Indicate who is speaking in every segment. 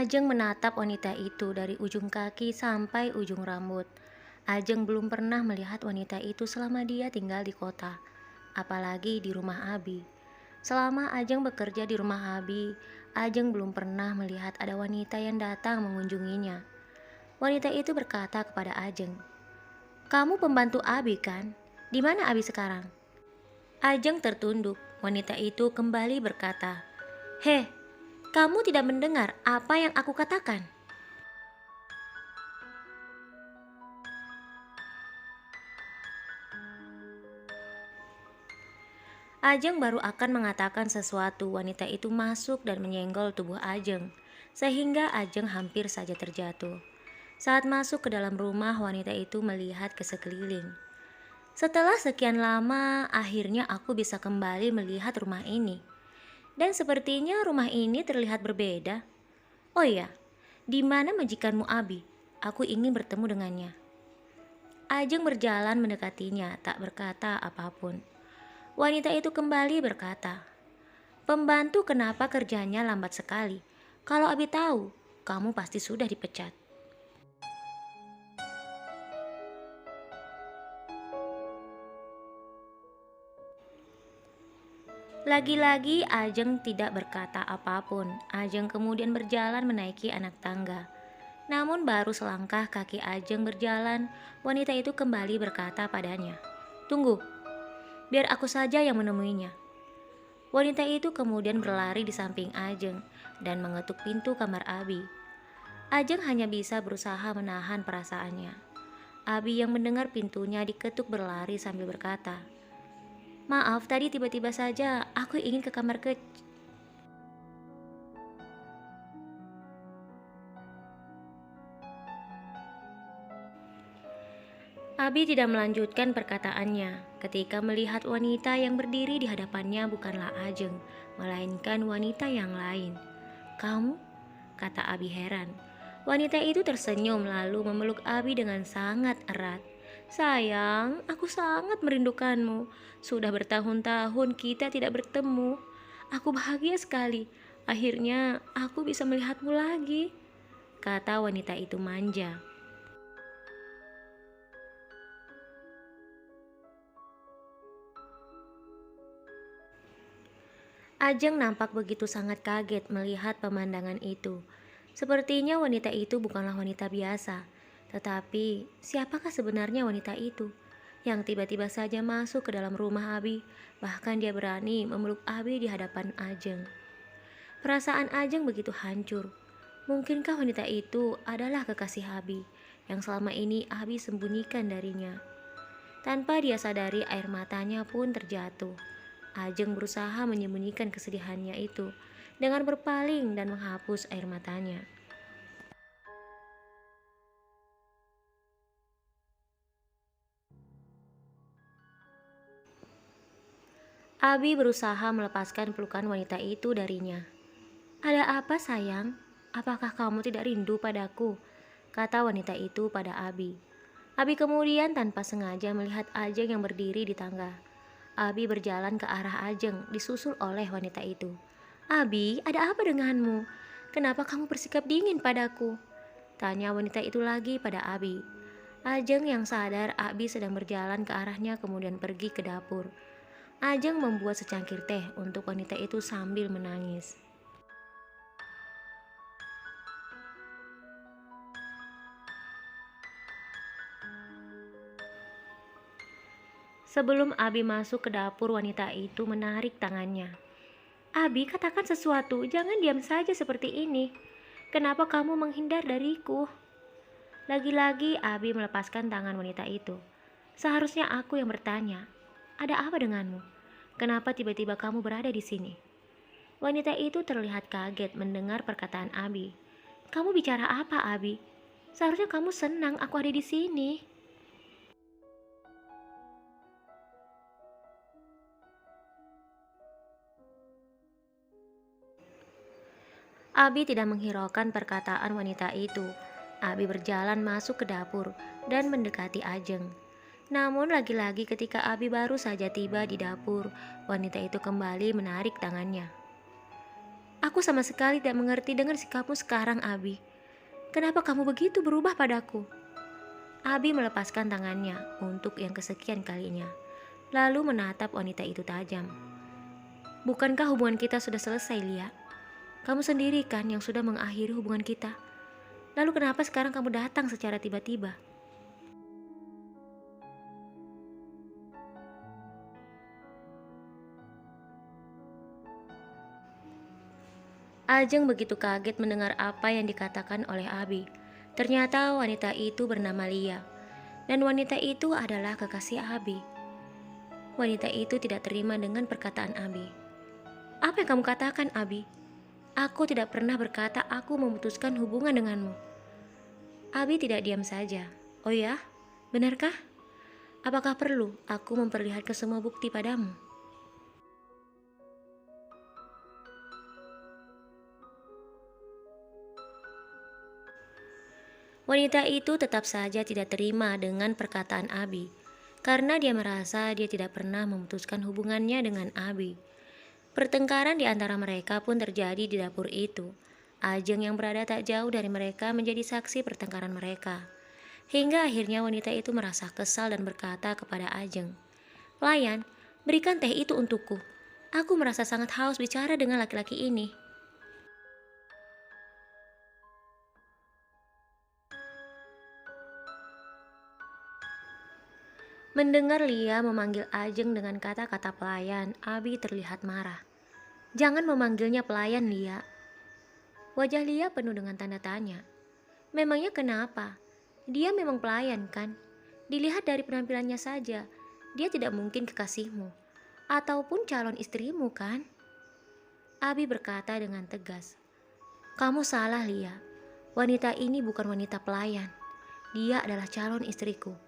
Speaker 1: Ajeng menatap wanita itu dari ujung kaki sampai ujung rambut. Ajeng belum pernah melihat wanita itu selama dia tinggal di kota, apalagi di rumah Abi. Selama Ajeng bekerja di rumah Abi, Ajeng belum pernah melihat ada wanita yang datang mengunjunginya. Wanita itu berkata kepada Ajeng, "Kamu pembantu Abi kan? Di mana Abi sekarang?" Ajeng tertunduk. Wanita itu kembali berkata, "Heh, kamu tidak mendengar apa yang aku katakan?" Ajeng baru akan mengatakan sesuatu, wanita itu masuk dan menyenggol tubuh Ajeng, sehingga Ajeng hampir saja terjatuh. Saat masuk ke dalam rumah, wanita itu melihat ke sekeliling. "Setelah sekian lama, akhirnya aku bisa kembali melihat rumah ini. Dan sepertinya rumah ini terlihat berbeda. Oh iya, di mana majikanmu Abi? Aku ingin bertemu dengannya." Ajeng berjalan mendekatinya, tak berkata apapun. Wanita itu kembali berkata, "Pembantu kenapa kerjanya lambat sekali? Kalau Abi tahu, kamu pasti sudah dipecat." Lagi-lagi Ajeng tidak berkata apapun. Ajeng kemudian berjalan menaiki anak tangga. Namun baru selangkah kaki Ajeng berjalan, wanita itu kembali berkata padanya, "Tunggu, biar aku saja yang menemuinya." Wanita itu kemudian berlari di samping Ajeng dan mengetuk pintu kamar Abi. Ajeng hanya bisa berusaha menahan perasaannya. Abi yang mendengar pintunya diketuk berlari sambil berkata, "Maaf, tadi tiba-tiba saja aku ingin ke kamar kecil." Abi tidak melanjutkan perkataannya ketika melihat wanita yang berdiri di hadapannya bukanlah Ajeng, melainkan wanita yang lain. "Kamu?" kata Abi heran. Wanita itu tersenyum lalu memeluk Abi dengan sangat erat. "Sayang, aku sangat merindukanmu. Sudah bertahun-tahun kita tidak bertemu. Aku bahagia sekali. Akhirnya aku bisa melihatmu lagi," kata wanita itu manja. Ajeng nampak begitu sangat kaget melihat pemandangan itu. Sepertinya wanita itu bukanlah wanita biasa. Tetapi, siapakah sebenarnya wanita itu yang tiba-tiba saja masuk ke dalam rumah Abi, bahkan dia berani memeluk Abi di hadapan Ajeng? Perasaan Ajeng begitu hancur. Mungkinkah wanita itu adalah kekasih Abi yang selama ini Abi sembunyikan darinya? Tanpa dia sadari, air matanya pun terjatuh. Ajeng berusaha menyembunyikan kesedihannya itu dengan berpaling dan menghapus air matanya. Abi berusaha melepaskan pelukan wanita itu darinya. "Ada apa sayang? Apakah kamu tidak rindu padaku?" kata wanita itu pada Abi. Abi kemudian tanpa sengaja melihat Ajeng yang berdiri di tangga. Abi berjalan ke arah Ajeng, disusul oleh wanita itu. "Abi, ada apa denganmu? Kenapa kamu bersikap dingin padaku?" tanya wanita itu lagi pada Abi. Ajeng yang sadar Abi sedang berjalan ke arahnya kemudian pergi ke dapur. Ajeng membuat secangkir teh untuk wanita itu sambil menangis. Sebelum Abi masuk ke dapur, wanita itu menarik tangannya. "Abi, katakan sesuatu, jangan diam saja seperti ini. Kenapa kamu menghindar dariku?" Lagi-lagi Abi melepaskan tangan wanita itu. "Seharusnya aku yang bertanya, ada apa denganmu? Kenapa tiba-tiba kamu berada di sini?" Wanita itu terlihat kaget mendengar perkataan Abi. "Kamu bicara apa, Abi? Seharusnya kamu senang aku ada di sini." Abi tidak menghiraukan perkataan wanita itu. Abi berjalan masuk ke dapur dan mendekati Ajeng. Namun lagi-lagi ketika Abi baru saja tiba di dapur, wanita itu kembali menarik tangannya. Aku sama sekali tidak mengerti dengan sikapmu sekarang, Abi. Kenapa kamu begitu berubah padaku? Abi melepaskan tangannya untuk yang kesekian kalinya, lalu menatap wanita itu tajam. Bukankah hubungan kita sudah selesai, Lia? Kamu sendiri kan yang sudah mengakhiri hubungan kita. Lalu kenapa sekarang kamu datang secara tiba-tiba? Ajeng begitu kaget mendengar apa yang dikatakan oleh Abi. Ternyata wanita itu bernama Lia, dan wanita itu adalah kekasih Abi. Wanita itu tidak terima dengan perkataan Abi. Apa yang kamu katakan, Abi? Aku tidak pernah berkata aku memutuskan hubungan denganmu. Abi tidak diam saja. Oh ya? Benarkah? Apakah perlu aku memperlihatkan semua bukti padamu? Wanita itu tetap saja tidak terima dengan perkataan Abi, karena dia merasa dia tidak pernah memutuskan hubungannya dengan Abi. Pertengkaran di antara mereka pun terjadi di dapur itu. Ajeng yang berada tak jauh dari mereka menjadi saksi pertengkaran mereka. Hingga akhirnya wanita itu merasa kesal dan berkata kepada Ajeng, "Pelayan, berikan teh itu untukku. Aku merasa sangat haus bicara dengan laki-laki ini." Mendengar Lia memanggil Ajeng dengan kata-kata pelayan, Abi terlihat marah. "Jangan memanggilnya pelayan, Lia." Wajah Lia penuh dengan tanda tanya. Memangnya kenapa? Dia memang pelayan kan? Dilihat dari penampilannya saja, dia tidak mungkin kekasihmu. Ataupun calon istrimu kan? Abi berkata dengan tegas. "Kamu salah, Lia. Wanita ini bukan wanita pelayan. Dia adalah calon istriku."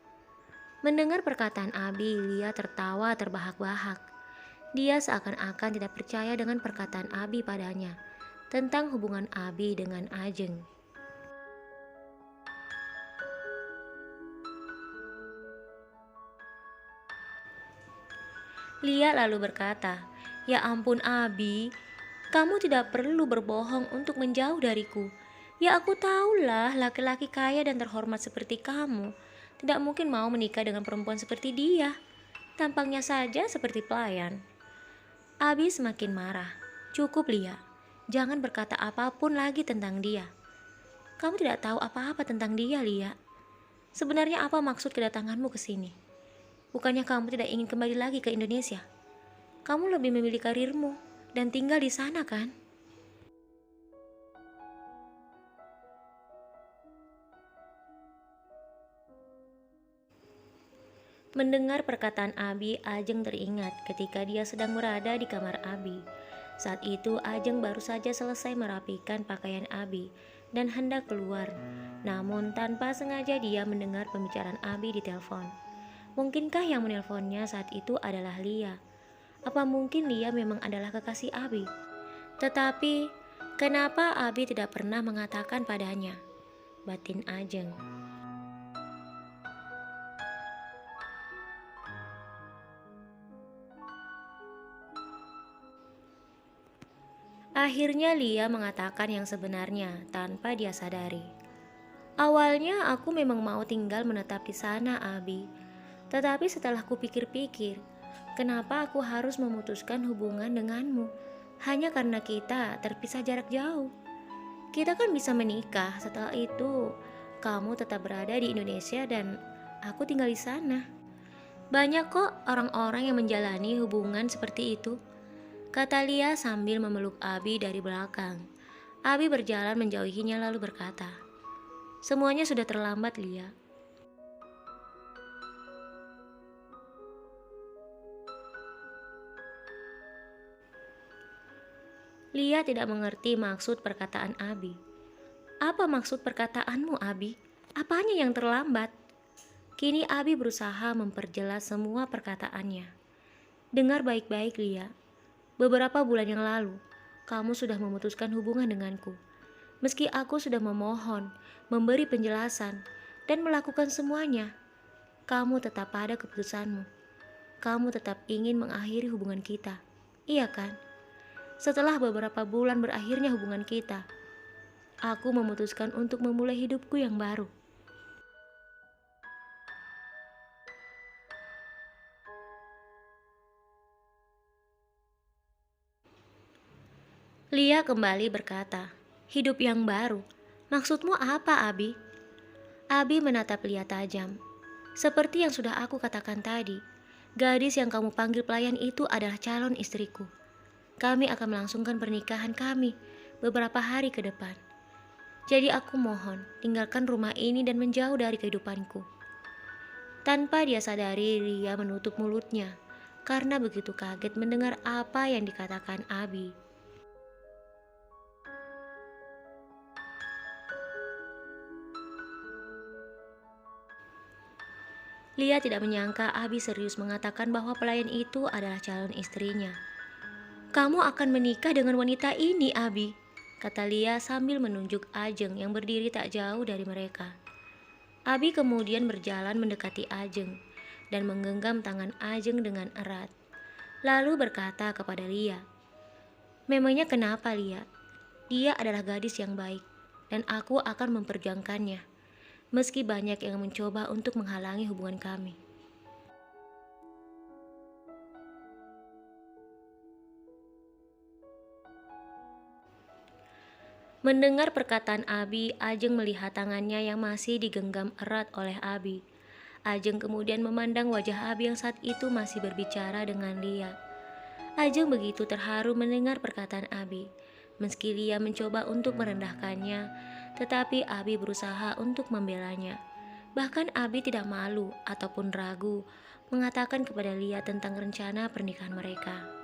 Speaker 1: Mendengar perkataan Abi, Lia tertawa terbahak-bahak. Dia seakan-akan tidak percaya dengan perkataan Abi padanya tentang hubungan Abi dengan Ajeng. Lia lalu berkata, "Ya ampun Abi, kamu tidak perlu berbohong untuk menjauh dariku. Ya aku tahulah laki-laki kaya dan terhormat seperti kamu tidak mungkin mau menikah dengan perempuan seperti dia. Tampangnya saja seperti pelayan." Abi semakin marah. "Cukup Lia, jangan berkata apapun lagi tentang dia. Kamu tidak tahu apa-apa tentang dia, Lia. Sebenarnya apa maksud kedatanganmu ke sini? Bukannya kamu tidak ingin kembali lagi ke Indonesia? Kamu lebih memilih karirmu dan tinggal di sana kan?" Mendengar perkataan Abi, Ajeng teringat ketika dia sedang berada di kamar Abi. Saat itu Ajeng baru saja selesai merapikan pakaian Abi dan hendak keluar. Namun tanpa sengaja dia mendengar pembicaraan Abi di telepon. Mungkinkah yang menelponnya saat itu adalah Lia? Apa mungkin Lia memang adalah kekasih Abi? Tetapi kenapa Abi tidak pernah mengatakan padanya? Batin Ajeng. Akhirnya Lia mengatakan yang sebenarnya tanpa dia sadari. "Awalnya aku memang mau tinggal menetap di sana, Abi. Tetapi setelah kupikir-pikir, kenapa aku harus memutuskan hubungan denganmu? Hanya karena kita terpisah jarak jauh. Kita kan bisa menikah. Setelah itu, kamu tetap berada di Indonesia dan aku tinggal di sana. Banyak kok orang-orang yang menjalani hubungan seperti itu," kata Lia sambil memeluk Abi dari belakang. Abi berjalan menjauhinya lalu berkata, "Semuanya sudah terlambat, Lia." Lia tidak mengerti maksud perkataan Abi. "Apa maksud perkataanmu, Abi? Apanya yang terlambat?" Kini Abi berusaha memperjelas semua perkataannya. "Dengar baik-baik, Lia. Beberapa bulan yang lalu, kamu sudah memutuskan hubungan denganku. Meski aku sudah memohon, memberi penjelasan, dan melakukan semuanya, kamu tetap pada keputusanmu. Kamu tetap ingin mengakhiri hubungan kita. Iya kan? Setelah beberapa bulan berakhirnya hubungan kita, aku memutuskan untuk memulai hidupku yang baru. Lia kembali berkata, hidup yang baru? Maksudmu apa, Abi? Abi menatap Lia tajam. Seperti yang sudah aku katakan tadi, gadis yang kamu panggil pelayan itu adalah calon istriku. Kami akan melangsungkan pernikahan kami beberapa hari ke depan. Jadi aku mohon, tinggalkan rumah ini dan menjauh dari kehidupanku. Tanpa dia sadari, Lia menutup mulutnya karena begitu kaget mendengar apa yang dikatakan Abi. Lia tidak menyangka Abi serius mengatakan bahwa pelayan itu adalah calon istrinya. Kamu akan menikah dengan wanita ini, Abi, kata Lia sambil menunjuk Ajeng yang berdiri tak jauh dari mereka. Abi kemudian berjalan mendekati Ajeng dan menggenggam tangan Ajeng dengan erat. Lalu berkata kepada Lia, memangnya kenapa, Lia? Dia adalah gadis yang baik dan aku akan memperjuangkannya, meski banyak yang mencoba untuk menghalangi hubungan kami. Mendengar perkataan Abi, Ajeng melihat tangannya yang masih digenggam erat oleh Abi. Ajeng kemudian memandang wajah Abi yang saat itu masih berbicara dengan Lia. Ajeng begitu terharu mendengar perkataan Abi. Meski Lia mencoba untuk merendahkannya, tetapi Abi berusaha untuk membelanya. Bahkan Abi tidak malu ataupun ragu mengatakan kepada Lia tentang rencana pernikahan mereka.